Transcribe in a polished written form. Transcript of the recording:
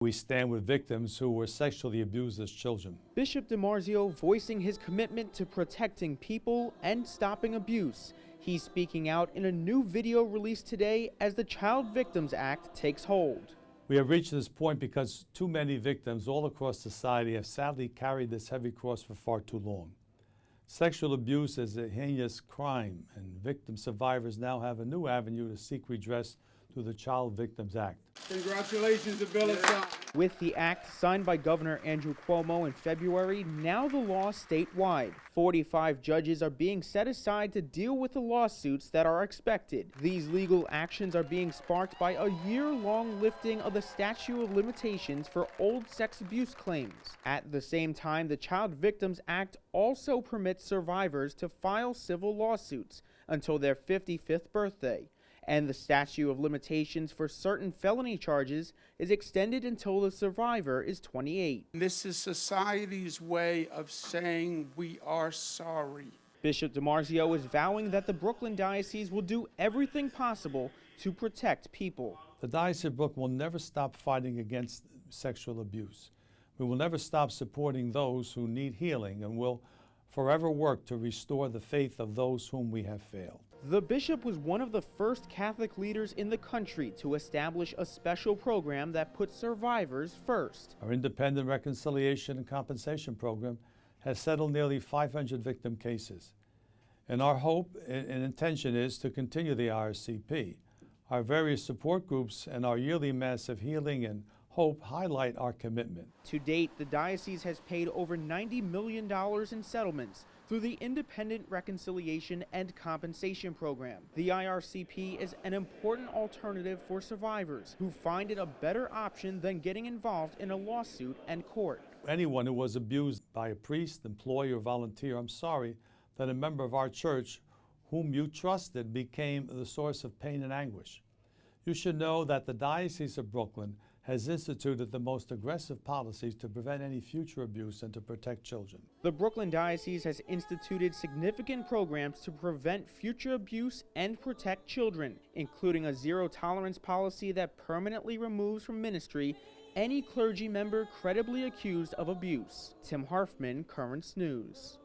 We stand with victims who were sexually abused as children. Bishop DiMarzio voicing his commitment to protecting people and stopping abuse. He's speaking out in a new video released today as the Child Victims Act takes hold. We have reached this point because too many victims all across society have sadly carried this heavy cross for far too long. Sexual abuse is a heinous crime, and victim survivors now have a new avenue to seek redress through the Child Victims Act. Congratulations to Bill Assad. With the act signed by Governor Andrew Cuomo in February, now the law statewide. 45 judges are being set aside to deal with the lawsuits that are expected. These legal actions are being sparked by a year-long lifting of the statute of limitations for old sex abuse claims. At the same time, the Child Victims Act also permits survivors to file civil lawsuits until their 55th birthday. And the statute of limitations for certain felony charges is extended until the survivor is 28. This is society's way of saying we are sorry. Bishop DiMarzio is vowing that the Brooklyn Diocese will do everything possible to protect people. The Diocese of Brooklyn will never stop fighting against sexual abuse. We will never stop supporting those who need healing and will forever work to restore the faith of those whom we have failed. The bishop was one of the first Catholic leaders in the country to establish a special program that puts survivors first. Our independent reconciliation and compensation program has settled nearly 500 victim cases. And our hope and intention is to continue the RCP. Our various support groups and our yearly Mass of Healing and Hope highlight our commitment. To date, the diocese has paid over $90 million in settlements through the Independent Reconciliation and Compensation Program. The IRCP is an important alternative for survivors who find it a better option than getting involved in a lawsuit and court. Anyone who was abused by a priest, employee, or volunteer, I'm sorry that a member of our church whom you trusted became the source of pain and anguish. You should know that the Diocese of Brooklyn has instituted the most aggressive policies to prevent any future abuse and to protect children. The Brooklyn Diocese has instituted significant programs to prevent future abuse and protect children, including a zero-tolerance policy that permanently removes from ministry any clergy member credibly accused of abuse. Tim Harfman, Currents News.